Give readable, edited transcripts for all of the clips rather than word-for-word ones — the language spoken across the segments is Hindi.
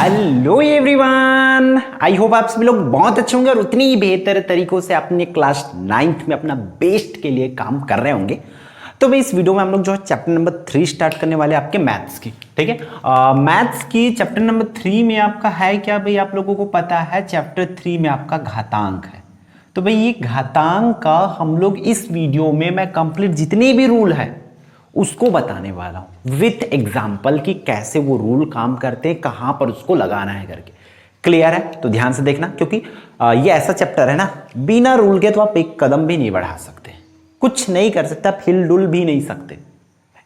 हेलो एवरीवन, आई होप आप सभी लोग बहुत अच्छे होंगे और उतनी ही बेहतर तरीकों से अपने क्लास 9th में अपना बेस्ट के लिए काम कर रहे होंगे। तो भाई इस वीडियो में हम लोग जो है चैप्टर नंबर 3 स्टार्ट करने वाले हैं आपके मैथ्स की। ठीक है, मैथ्स की चैप्टर नंबर 3 में आपका है क्या भाई, आप लोगों को पता है चैप्टर 3 में आपका घातांक है। तो भाई ये घातांक का हम लोग इस वीडियो में मैं कंप्लीट जितने भी रूल है उसको बताने वाला हूं विथ एग्जाम्पल कि कैसे वो रूल काम करते हैं, कहां पर उसको लगाना है करके। क्लियर है? तो ध्यान से देखना, क्योंकि ये ऐसा चैप्टर है ना, बिना रूल के तो आप एक कदम भी नहीं बढ़ा सकते, कुछ नहीं कर सकते, आप हिल डुल भी नहीं सकते।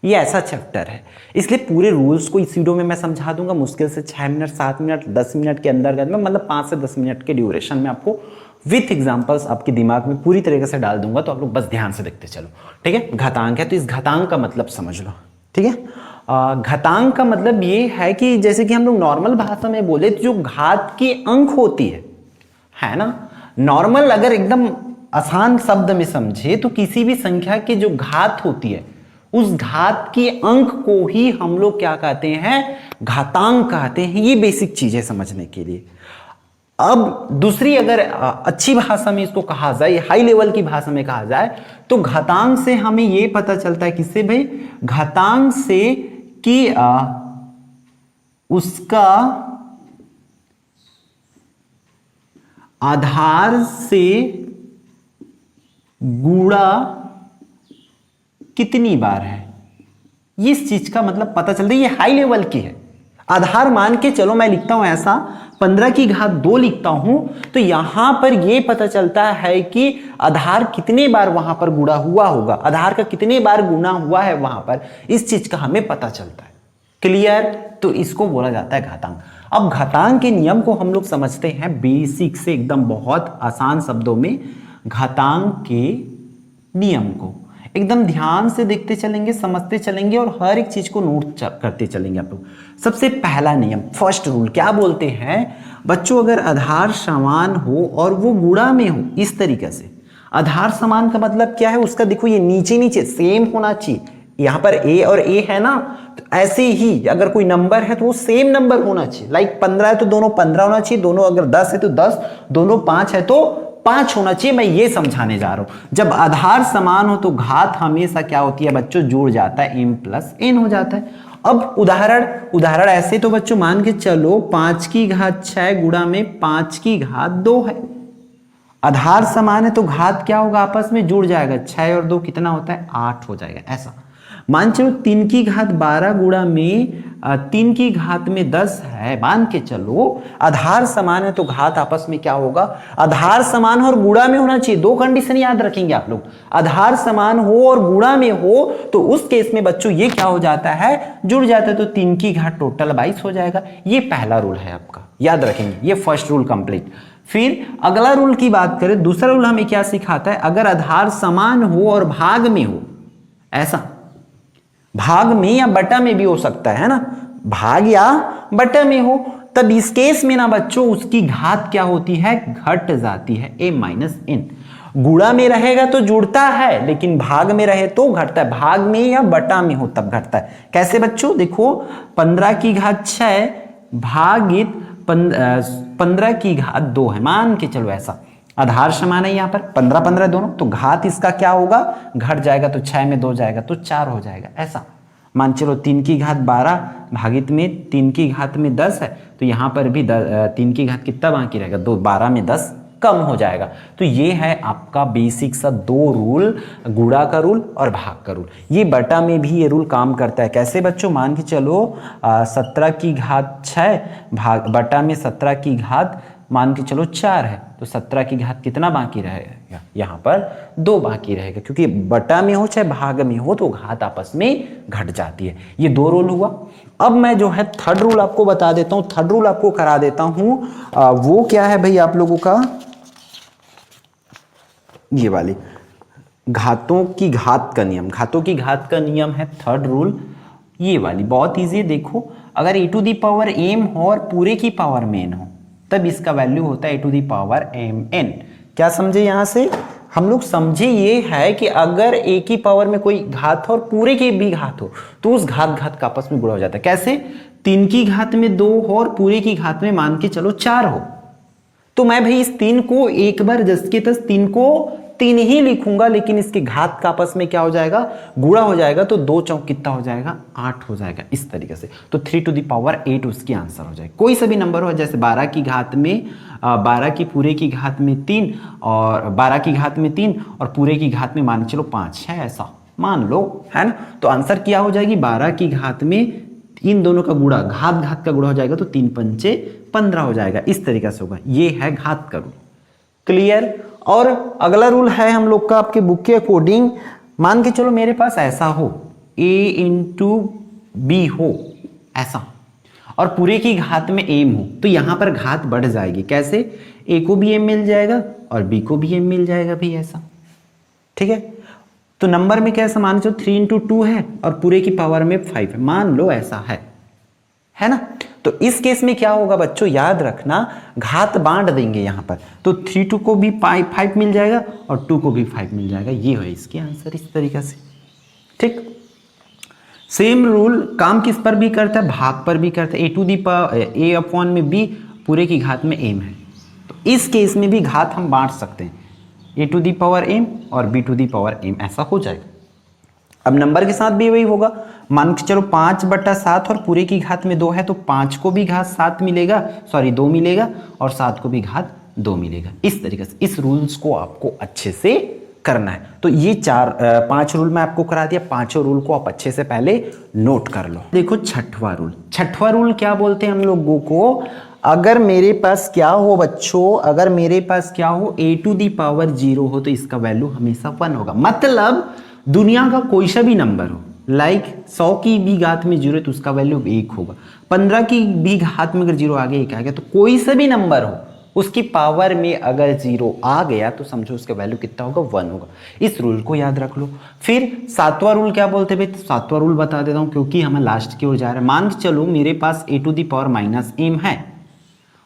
ये ऐसा चैप्टर है, इसलिए पूरे रूल्स को इस वीडियो में मैं समझा दूंगा। मुश्किल से 6 मिनट 7 मिनट 10 मिनट के अंदर में, मतलब 5 से 10 मिनट के ड्यूरेशन में आपको विथ एग्जांपल्स आपके दिमाग में पूरी तरीके से डाल दूंगा। तो आप लोग बस ध्यान से देखते चलो। ठीक है, घातांक है तो इस घातांक का मतलब समझ लो। ठीक है, घातांक का मतलब ये है कि जैसे कि हम लोग नॉर्मल भाषा में बोले तो जो घात की अंक होती है ना, नॉर्मल अगर एकदम आसान शब्द में समझे तो किसी भी संख्या की जो घात होती है उस घात की अंक को ही हम लोग क्या कहते हैं, घातांक कहते हैं। ये बेसिक चीज है समझने के लिए। अब दूसरी अगर अच्छी भाषा में इसको कहा जाए, हाई लेवल की भाषा में कहा जाए, तो घातांक से हमें यह पता चलता है किससे भाई, घातांक से कि उसका आधार से गुणा कितनी बार है, इस चीज का मतलब पता चलता है। ये हाई लेवल की है। आधार मान के चलो मैं लिखता हूं ऐसा 15 की घात 2 लिखता हूं, तो यहां पर यह पता चलता है कि आधार कितने बार वहां पर गुणा हुआ होगा, आधार का कितने बार गुणा हुआ है वहां पर, इस चीज का हमें पता चलता है। क्लियर? तो इसको बोला जाता है घातांक। अब घातांक के नियम को हम लोग समझते हैं बेसिक से, एकदम बहुत आसान शब्दों में घातांक के नियम को एकदम ध्यान से देखते चलेंगे, समझते चलेंगे और हर एक चीज को नोट करते चलेंगे आप लोग। सबसे पहला नियम, फर्स्ट रूल क्या बोलते हैं बच्चों, अगर आधार समान हो और वो गुणा में हो, इस तरीके से आधार समान का मतलब क्या है उसका, देखो ये नीचे नीचे सेम होना चाहिए। यहां पर ए और ए है ना, तो ऐसे ही अगर कोई नंबर है तो वो सेम नंबर होना चाहिए। लाइक 15 है तो दोनों 15 होना चाहिए, दोनों अगर 10 है तो 10, दोनों 5 है तो 5 होना चाहिए। मैं ये समझाने जा रहा हूं। जब आधार समान हो तो घात हमेशा क्या होती है बच्चों, जुड़ जाता है, m प्लस n हो जाता है। अब उदाहरण ऐसे तो बच्चों मान के चलो 5 की घात 6 गुणा में 5 की घात 2 है। आधार समान है तो घात क्या होगा, आपस में जुड़ जाएगा, 6 और 2 कितना होता है, 8 हो जाएगा। ऐसा मान चलो 3 की घात 12 गुणा में 3 की घात में 10 है, मान के चलो आधार समान है तो घात आपस में क्या होगा, आधार समान हो और गुणा में होना चाहिए। 2 कंडीशन याद रखेंगे आप लोग, आधार समान हो और गुणा में हो तो उस केस में बच्चों ये क्या हो जाता है, जुड़ जाता है, तो 3 की घात टोटल 22 हो जाएगा। ये पहला रूल है आपका, याद रखेंगे, ये फर्स्ट रूल कंप्लीट। फिर अगला रूल की बात करें, दूसरा रूल हमें क्या सिखाता है, अगर आधार समान हो और भाग में हो, ऐसा भाग में या बटा में भी हो सकता है ना, भाग या बटा में हो, तब इस केस में ना बच्चों उसकी घात क्या होती है, घट जाती है, a माइनस n। गुणा में रहेगा तो जुड़ता है, लेकिन भाग में रहे तो घटता है। भाग में या बटा में हो तब घटता है। कैसे बच्चों, देखो 15 की घात 6 भागित 15 की घात 2 है, मान के चलो ऐसा आधार समान है यहाँ पर 15 15 दोनों, तो घात इसका क्या होगा, घट जाएगा, तो 6 में 2 जाएगा तो 4 हो जाएगा। ऐसा मान चलो 3 की घात 12 भागित में 3 की घात में 10 है, तो यहाँ पर भी 3 की घात कितना बाकी रहेगा, 2, 12 में 10 कम हो जाएगा। तो ये है आपका बेसिक सा 2 रूल, गुणा का रूल और भाग का रूल। ये बटा में भी ये रूल काम करता है। कैसे बच्चों, मान के चलो 17 की घात 6 भाग बटा में 17 की घात मान के चलो 4 है, तो 17 की घात कितना बाकी रहेगा, यहाँ पर 2 बाकी रहेगा, क्योंकि बटा में हो चाहे भाग में हो तो घात आपस में घट जाती है। ये 2 रूल हुआ। अब मैं जो है थर्ड रूल आपको बता देता हूँ, थर्ड रूल आपको करा देता हूँ। वो क्या है भाई आप लोगों का, ये वाली घातों की घात का नियम, घातों की घात का नियम है थर्ड रूल। ये वाली बहुत ईजी है, देखो अगर a to the power m हो और पूरे की पावर में n हो तब इसका वैल्यू होता है a to the power mn। क्या समझे, यहां से हम लोग समझे ये है कि अगर a की पावर में कोई घात हो और पूरे की भी घात हो तो उस घात का आपस में गुणा हो जाता है। कैसे, 3 की घात में 2 हो और पूरे की घात में मान के चलो 4 हो, तो मैं भाई इस 3 को एक बार जस के तस 3 को 3 ही लिखूंगा, लेकिन इसके घात का आपस में क्या हो जाएगा, गुणा हो जाएगा, तो 2 चौक कितना हो जाएगा, 8 हो जाएगा इस तरीके से। तो 3 टू द पावर 8 उसकी आंसर हो जाएगा। कोई सा भी नंबर हो, जैसे 12 की घात में 12 की पूरे की घात में 3 और 12 की घात में 3 और पूरे की घात में मान के चलो 5 है, ऐसा मान लो, है ना। तो आंसर क्या हो जाएगी, 12 की घात में इन दोनों का गुणा, घात घात का गुणा हो जाएगा, तो 3 पंचे 15 हो जाएगा, इस तरीके से होगा। ये है घात का रूल, क्लियर। और अगला रूल है हम लोग का आपके बुक के अकॉर्डिंग, मान के चलो मेरे पास ऐसा हो a इंटू बी हो ऐसा, और पूरे की घात में m हो, तो यहां पर घात बढ़ जाएगी। कैसे, a को भी m मिल जाएगा और b को भी m मिल जाएगा भी, ऐसा, ठीक है। तो नंबर में कैसा, मान चलो 3 इंटू 2 है और पूरे की पावर में 5 है, मान लो ऐसा है ना। तो इस केस में क्या होगा बच्चों, याद रखना, घात बांट देंगे यहां पर, तो 3 2 को भी 5 मिल जाएगा और 2 को भी 5 मिल जाएगा, ये है इसकी आंसर, इस तरीके से, ठीक। सेम रूल काम किस पर भी करता है, भाग पर भी करता है। A to the power A upon में बी पूरे की घात में m है, तो इस केस में भी घात हम बांट सकते हैं, a to the power m और b to the power m, ऐसा हो जाएगा। अब नंबर के साथ भी वही होगा, मान के चलो 5/7 और पूरे की घात में 2 है, तो 5 को भी घात 7 मिलेगा, सॉरी 2 मिलेगा, और 7 को भी घात 2 मिलेगा, इस तरीके से। इस रूल्स को आपको अच्छे से करना है। तो ये 5 रूल मैं आपको करा दिया, 5 रूल को आप अच्छे से पहले नोट कर लो। देखो छठवां रूल, छठवां रूल क्या बोलते हैं हम लोगों को, अगर मेरे पास क्या हो बच्चों, अगर मेरे पास क्या हो, a टू दी पावर 0 हो, तो इसका वैल्यू हमेशा 1 होगा। मतलब दुनिया का कोई सा भी नंबर हो, लाइक 100 की भी घात में 0 है तो उसका वैल्यू 1 होगा, 15 की भी घात में अगर 0 आगे 1 आ गया, तो कोई सा भी नंबर हो उसकी पावर में अगर 0 आ गया तो समझो उसका वैल्यू कितना होगा, 1 होगा। इस रूल को याद रख लो। फिर 7वां रूल क्या बोलते हैं भाई, 7वां रूल बता देता हूं क्योंकि हमें लास्ट की ओर जा रहा है। मान के चलो मेरे पास a to the power minus m है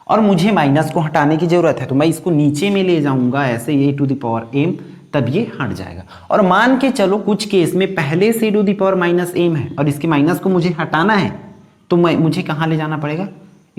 और मुझे माइनस को हटाने की जरूरत है, तो मैं इसको नीचे में ले जाऊंगा ऐसे, a to the power m, तब ये हट जाएगा। और मान के चलो कुछ केस में पहले से to the power minus m है और इसके माइनस को मुझे हटाना है, तो मुझे कहाँ ले जाना पड़ेगा,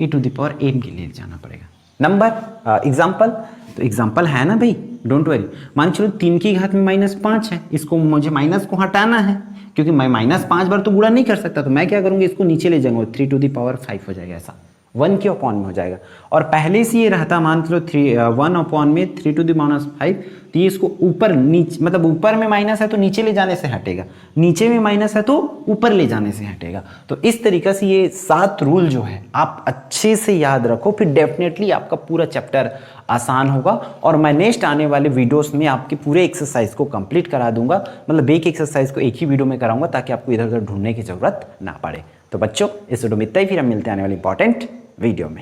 ए टू दी पावर m के लिए जाना पड़ेगा। नंबर एग्जाम्पल, तो एग्जाम्पल है ना भाई, डोंट वरी। मान चलो 3 की घात में -5 है, इसको मुझे माइनस को हटाना है, क्योंकि मैं -5 बार तो गुणा नहीं कर सकता, तो मैं क्या करूंगा, इसको नीचे ले जाऊंगा, 3 टू दी पावर 5 हो जाएगा, ऐसा 1 के अपॉन में हो जाएगा। और पहले से ये रहता, मान चलो 1 अपॉन में 3 टू दी माइनस 5, तो ये इसको ऊपर नीचे, मतलब ऊपर में माइनस है तो नीचे ले जाने से हटेगा, नीचे में माइनस है तो ऊपर ले जाने से हटेगा। तो इस तरीके से ये 7 रूल जो है आप अच्छे से याद रखो, फिर डेफिनेटली आपका पूरा चैप्टर आसान होगा। और मैं नेक्स्ट आने वाले वीडियोस में आपके पूरे एक्सरसाइज को कंप्लीट करा दूंगा, मतलब एक एक्सरसाइज को एक ही वीडियो में कराऊंगा ताकि आपको इधर उधर ढूंढने की जरूरत ना पड़े। तो बच्चों इस वीडियो में इतना ही, फिर हम मिलते हैं आने वाली इंपॉर्टेंट वीडियो में।